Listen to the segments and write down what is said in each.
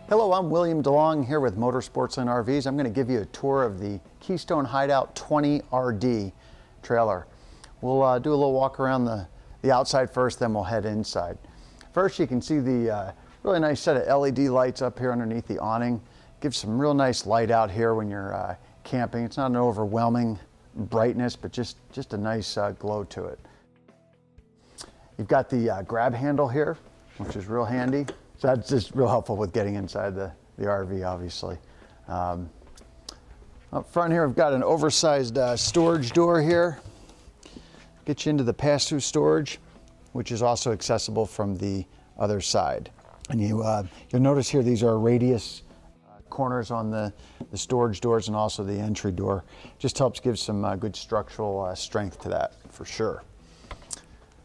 Hello, I'm William DeLong here with Sportsland RVs. I'm going to give you a tour of the Keystone Hideout 20RD trailer. We'll do a little walk around the outside first, then we'll head inside. First, you can see the really nice set of LED lights up here underneath the awning. Gives some real nice light out here when you're camping. It's not an overwhelming brightness, but just a nice glow to it. You've got the grab handle here, which is real handy. So that's just real helpful with getting inside the RV, obviously. Up front here, we've got an oversized storage door here. Get you into the pass-through storage, which is also accessible from the other side. And you'll notice here these are radius corners on the storage doors and also the entry door. Just helps give some good structural strength to that for sure.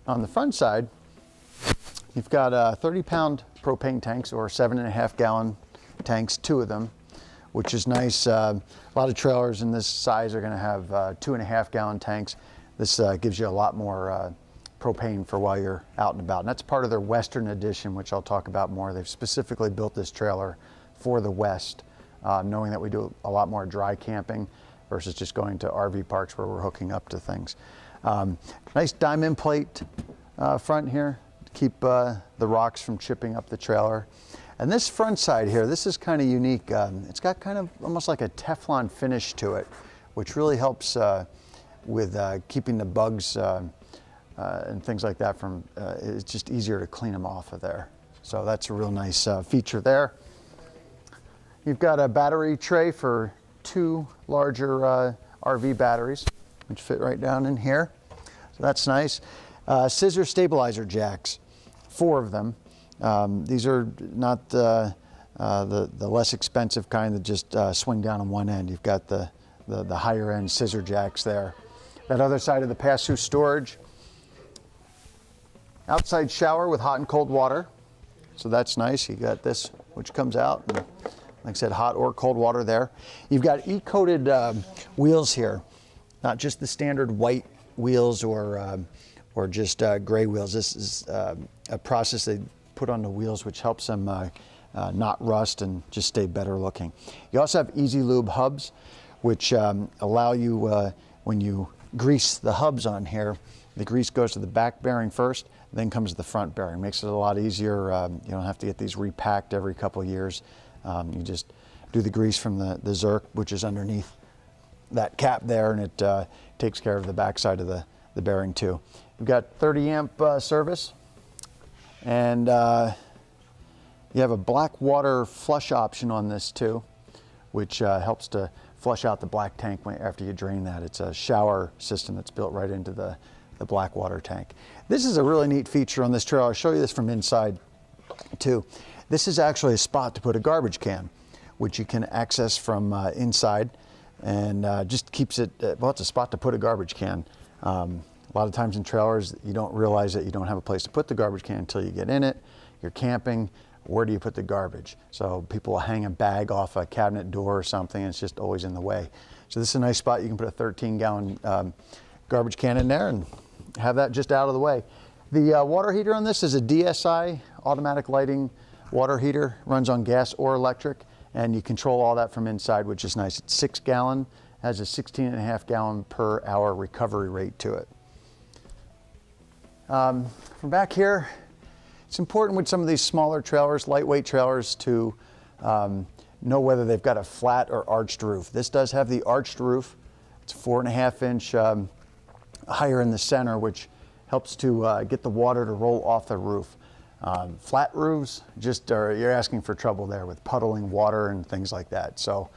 On the front side, you've got 30-pound propane tanks or 7.5-gallon tanks, 2 of them, which is nice. A lot of trailers in this size are going to have 2.5-gallon tanks. This gives you a lot more propane for while you're out and about. And that's part of their Western edition, which I'll talk about more. They've specifically built this trailer for the West, knowing that we do a lot more dry camping versus just going to RV parks where we're hooking up to things. Nice diamond plate front here. Keep the rocks from chipping up the trailer. And this front side here, this is kind of unique. It's got kind of almost like a Teflon finish to it, which really helps with keeping the bugs and things like that from, it's just easier to clean them off of there. So that's a real nice feature there. You've got a battery tray for 2 larger RV batteries, which fit right down in here. So that's nice. Scissor stabilizer jacks. 4 of them. These are not the less expensive kind that just swing down on one end. You've got the higher end scissor jacks there. That other side of the pass-through storage. Outside shower with hot and cold water. So that's nice. You got this, which comes out. And, like I said, hot or cold water there. You've got E-coated wheels here. Not just the standard white wheels or just gray wheels. This is a process they put on the wheels which helps them not rust and just stay better looking. You also have Easy Lube hubs, which allow you, when you grease the hubs on here, the grease goes to the back bearing first, then comes the front bearing. Makes it a lot easier. You don't have to get these repacked every couple of years. You just do the grease from the Zerk, which is underneath that cap there, and it takes care of the back side of the bearing too. We've got 30 amp service, and you have a black water flush option on this too, which helps to flush out the black tank after you drain that. It's a shower system that's built right into the black water tank. This is a really neat feature on this trailer. I'll show you this from inside too. This is actually a spot to put a garbage can, which you can access from inside, and just keeps it, well, it's a spot to put a garbage can. A lot of times in trailers, you don't realize that you don't have a place to put the garbage can until you get in it. You're camping, where do you put the garbage? So people will hang a bag off a cabinet door or something, and it's just always in the way. So this is a nice spot. You can put a 13-gallon garbage can in there and have that just out of the way. The water heater on this is a DSI, automatic lighting water heater. Runs on gas or electric, and you control all that from inside, which is nice. It's 6-gallon, has a 16.5-gallon per hour recovery rate to it. From back here, it's important with some of these smaller trailers, lightweight trailers, to know whether they've got a flat or arched roof. This does have the arched roof. It's 4.5-inch higher in the center, which helps to get the water to roll off the roof. Flat roofs, you're asking for trouble there with puddling water and things like that. So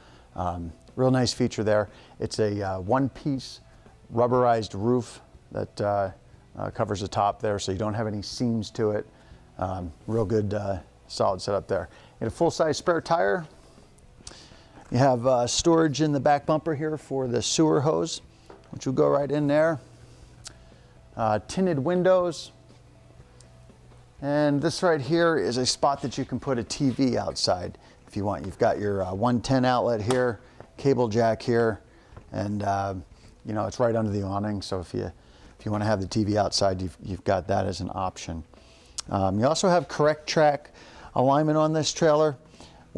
real nice feature there. It's a one-piece rubberized roof that covers the top there, so you don't have any seams to it. Real good solid setup there. You get a full-size spare tire. You have storage in the back bumper here for the sewer hose, which will go right in there. Tinted windows. And this right here is a spot that you can put a TV outside if you want. You've got your 110 outlet here, cable jack here, and you know, it's right under the awning, so if you want to have the TV outside, you've got that as an option. You also have correct track alignment on this trailer.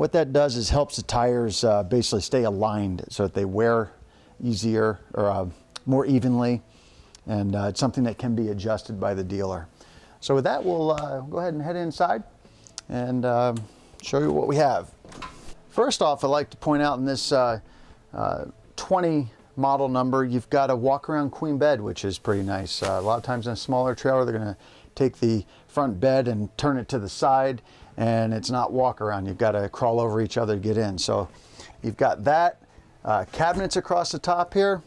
What that does is helps the tires basically stay aligned so that they wear easier or more evenly, and it's something that can be adjusted by the dealer. So with that, we'll go ahead and head inside and show you what we have. First off, I'd like to point out in this 20 model number, you've got a walk-around queen bed, which is pretty nice. A lot of times in a smaller trailer, they're going to take the front bed and turn it to the side, and it's not walk-around. You've got to crawl over each other to get in. So you've got that. Cabinets across the top here.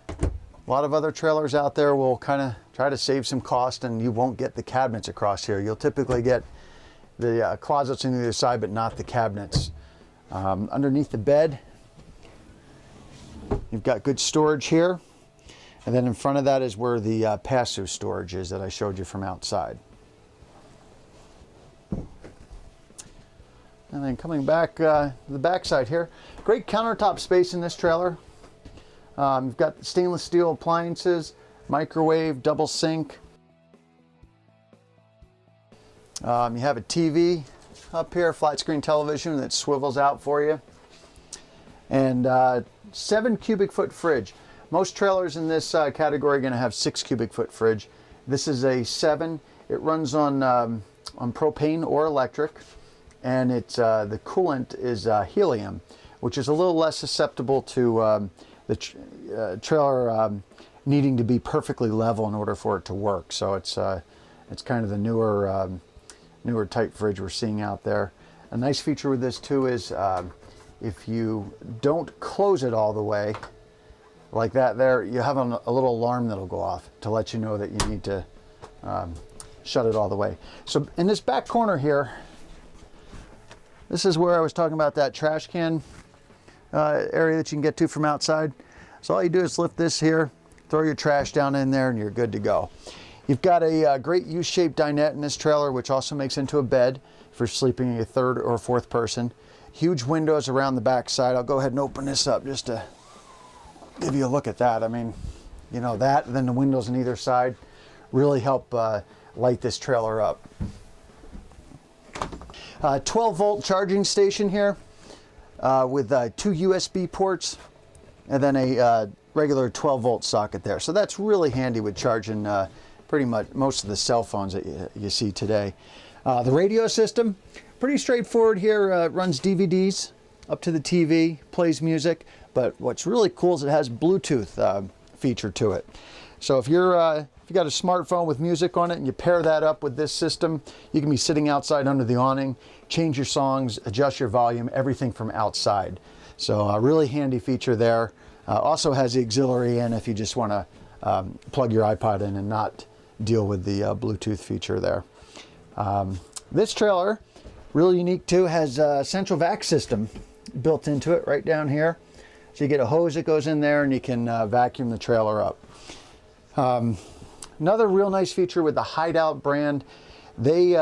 A lot of other trailers out there will kind of try to save some cost, and you won't get the cabinets across here. You'll typically get the closets on either side, but not the cabinets. Underneath the bed, you've got good storage here. And then in front of that is where the pass-through storage is that I showed you from outside. And then coming back to the back side here, great countertop space in this trailer. You've got stainless steel appliances, microwave, double sink. You have a TV up here, flat screen television that swivels out for you. And 7 cubic foot fridge. Most trailers in this category are going to have 6 cubic foot fridge. This is a 7. It runs on propane or electric, and it's the coolant is helium, which is a little less susceptible to the trailer needing to be perfectly level in order for it to work. So it's kind of the newer type fridge we're seeing out there. A nice feature with this too is if you don't close it all the way like that there, you have a little alarm that'll go off to let you know that you need to shut it all the way. So in this back corner here, this is where I was talking about that trash can area that you can get to from outside. So all you do is lift this here, throw your trash down in there, and you're good to go. You've got a great U-shaped dinette in this trailer, which also makes into a bed for sleeping a third or fourth person. Huge windows around the back side. I'll go ahead and open this up just to give you a look at that. I mean, you know, that and then the windows on either side really help light this trailer up. 12-volt charging station here with 2 USB ports and then a regular 12-volt socket there. So that's really handy with charging pretty much most of the cell phones that you see today. The radio system, pretty straightforward here. It runs DVDs up to the TV, plays music, but what's really cool is it has Bluetooth feature to it. So if you're if you got a smartphone with music on it and you pair that up with this system, you can be sitting outside under the awning, change your songs, adjust your volume, everything from outside. So a really handy feature there. Also has the auxiliary in if you just want to plug your iPod in and not deal with the Bluetooth feature there. This trailer, really unique too, has a central vac system built into it right down here. So you get a hose that goes in there and you can vacuum the trailer up. Another real nice feature with the Hideout brand, they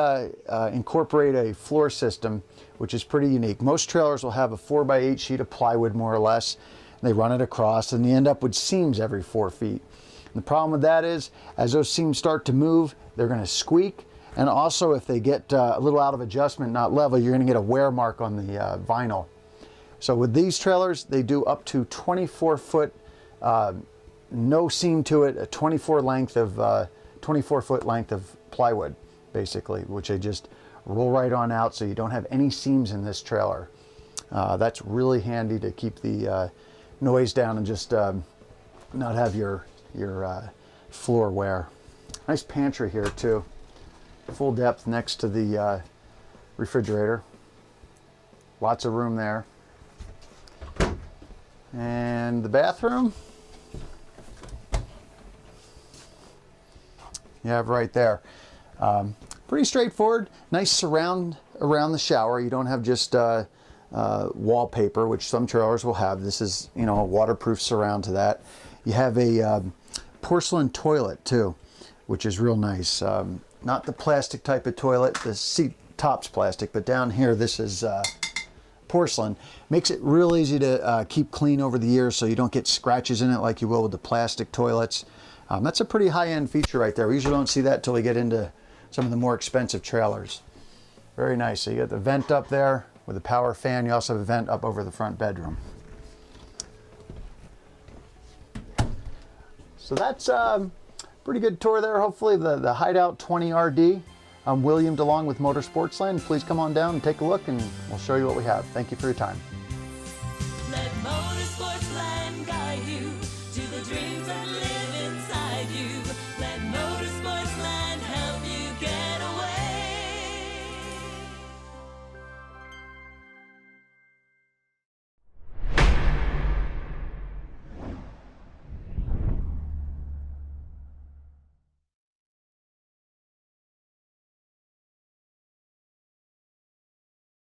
incorporate a floor system, which is pretty unique. Most trailers will have a 4x8 sheet of plywood, more or less. They run it across and you end up with seams every 4 feet. And the problem with that is, as those seams start to move, they're going to squeak. And also, if they get a little out of adjustment, not level, you're going to get a wear mark on the vinyl. So with these trailers, they do up to 24 foot, no seam to it, a 24 foot length of plywood, basically, which they just roll right on out, so you don't have any seams in this trailer. That's really handy to keep the noise down and just not have your floor wear. Nice pantry here too. Full depth next to the refrigerator. Lots of room there. And the bathroom you have right there. Pretty straightforward. Nice surround around the shower. You don't have just wallpaper, which some trailers will have. This is, you know, a waterproof surround to that. You have a porcelain toilet too, which is real nice. Not the plastic type of toilet. The seat top's plastic, but down here this is porcelain. Makes it real easy to keep clean over the years, so you don't get scratches in it like you will with the plastic toilets. That's a pretty high-end feature right there. We usually don't see that until we get into some of the more expensive trailers. Very nice. So you got the vent up there with a power fan. You also have a vent up over the front bedroom. So that's a pretty good tour there, hopefully, the Hideout 20RD. I'm William DeLong with Sportsland. Please come on down and take a look, and we'll show you what we have. Thank you for your time.